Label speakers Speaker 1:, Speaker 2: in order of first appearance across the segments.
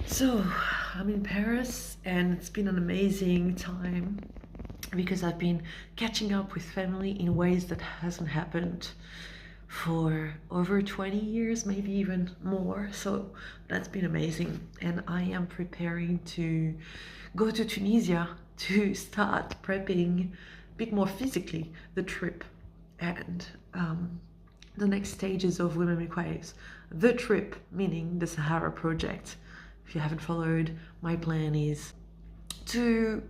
Speaker 1: So, I'm in Paris and it's been an amazing time because I've been catching up with family in ways that hasn't happened for over 20 years, maybe even more. So, that's been amazing. And I am preparing to go to Tunisia to start prepping a bit more physically the trip and the next stages of Women Make Waves. The trip, meaning the Sahara project. If you haven't followed, my plan is to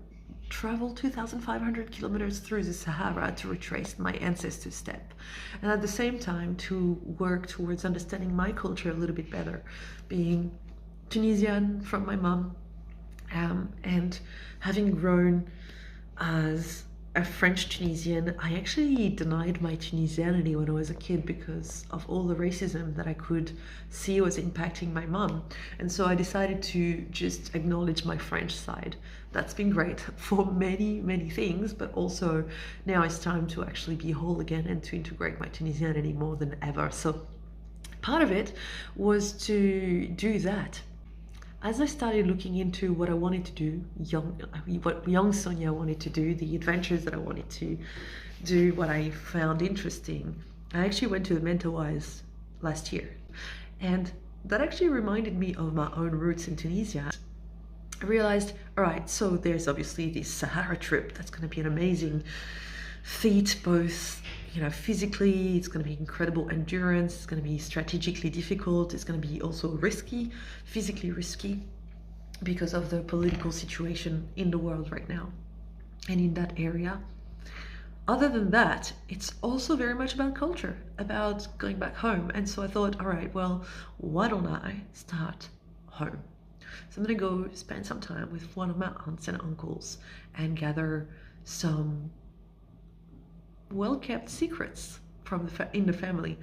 Speaker 1: travel 2,500 kilometers through the Sahara to retrace my ancestors' step, and at the same time to work towards understanding my culture a little bit better, being Tunisian from my mom, and having grown as a French Tunisian. I actually denied my Tunisianity when I was a kid because of all the racism that I could see was impacting my mom. And so I decided to just acknowledge my French side. That's been great for many, many things, but also now it's time to actually be whole again and to integrate my Tunisianity more than ever. So part of it was to do that. As I started looking into what I wanted to do, what young Sonia wanted to do, the adventures that I wanted to do, what I found interesting, I actually went to the Mentawais last year. And that actually reminded me of my own roots in Tunisia. I realized, all right, so there's obviously this Sahara trip that's going to be an amazing feat, both physically. It's going to be incredible endurance. It's going to be strategically difficult. It's going to be also risky, physically risky, because of the political situation in the world right now and in that area. Other than that, it's also very much about culture, about going back home. And so I thought, all right, well, why don't I start home? So I'm going to go spend some time with one of my aunts and uncles and gather some well-kept secrets from in the family.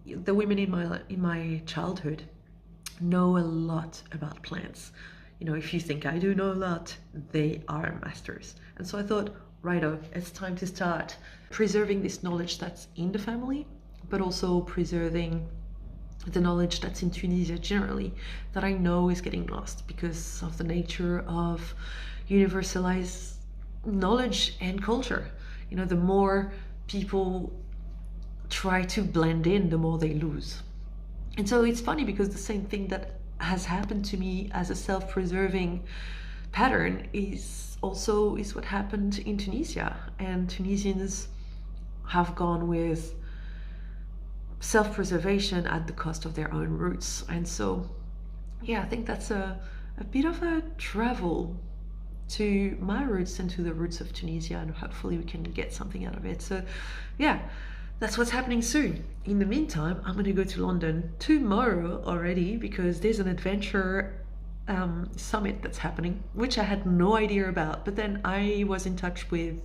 Speaker 1: The women in my childhood know a lot about plants. If you think I do know a lot, they are masters. And so I thought, righto, it's time to start preserving this knowledge that's in the family, but also preserving the knowledge that's in Tunisia generally, that I know is getting lost because of the nature of universalized knowledge and culture. The more people try to blend in, the more they lose. And so it's funny because the same thing that has happened to me as a self-preserving pattern is what happened in Tunisia. And Tunisians have gone with self-preservation at the cost of their own roots. And so, yeah, I think that's a bit of a travel to my roots and to the roots of Tunisia, and hopefully we can get something out of it. So yeah, that's what's happening soon. In the meantime, I'm going to go to London tomorrow already because there's an adventure summit that's happening, which I had no idea about. But then I was in touch with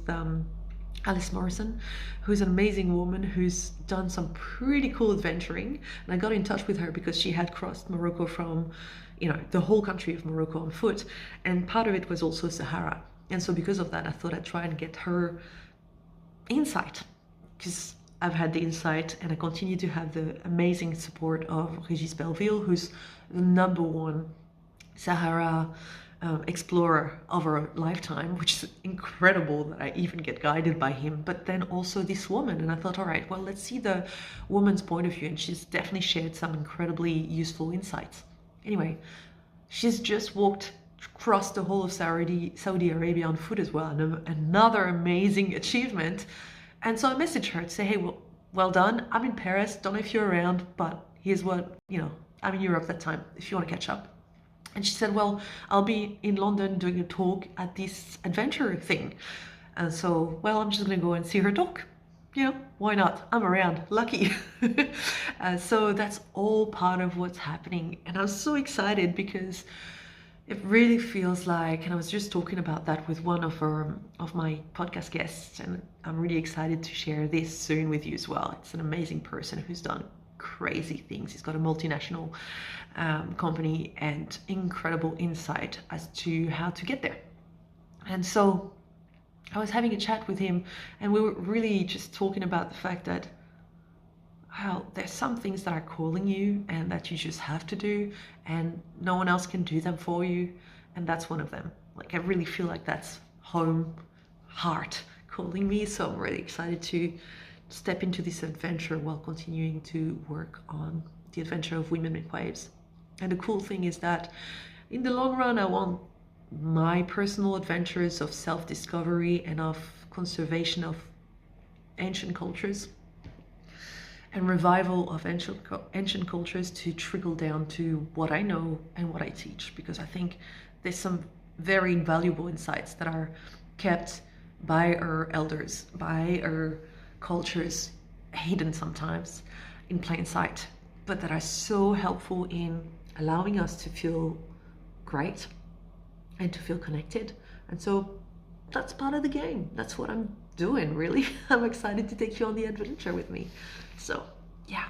Speaker 1: Alice Morrison, who's an amazing woman who's done some pretty cool adventuring. And I got in touch with her because she had crossed Morocco from, the whole country of Morocco on foot. And part of it was also Sahara. And so because of that, I thought I'd try and get her insight, because I've had the insight and I continue to have the amazing support of Régis Belleville, who's the #1 Sahara explorer of our lifetime, which is incredible that I even get guided by him. But then also this woman, and I thought, all right, well, let's see the woman's point of view, and she's definitely shared some incredibly useful insights. Anyway, she's just walked across the whole of Saudi Arabia on foot as well, and another amazing achievement. And so I messaged her to say, hey, well done, I'm in Paris, don't know if you're around, but here's what, I'm in Europe that time if you want to catch up. And she said, well, I'll be in London doing a talk at this adventure thing. And so, well, I'm just going to go and see her talk. Why not? I'm around, lucky. So that's all part of what's happening. And I'm so excited because it really feels like, and I was just talking about that with one of my podcast guests, and I'm really excited to share this soon with you as well. It's an amazing person who's done crazy things. He's got a multinational company and incredible insight as to how to get there. And so I was having a chat with him, and we were really just talking about the fact that well, there's some things that are calling you and that you just have to do, and no one else can do them for you. And that's one of them. Like, I really feel like that's home, heart calling me. So I'm really excited to step into this adventure while continuing to work on the adventure of Women Make Waves. And the cool thing is that in the long run, I want my personal adventures of self-discovery and of conservation of ancient cultures and revival of ancient cultures to trickle down to what I know and what I teach, because I think there's some very invaluable insights that are kept by our elders, by our cultures, hidden sometimes in plain sight, but that are so helpful in allowing us to feel great and to feel connected. And so that's part of the game. That's what I'm doing, really. I'm excited to take you on the adventure with me. So yeah.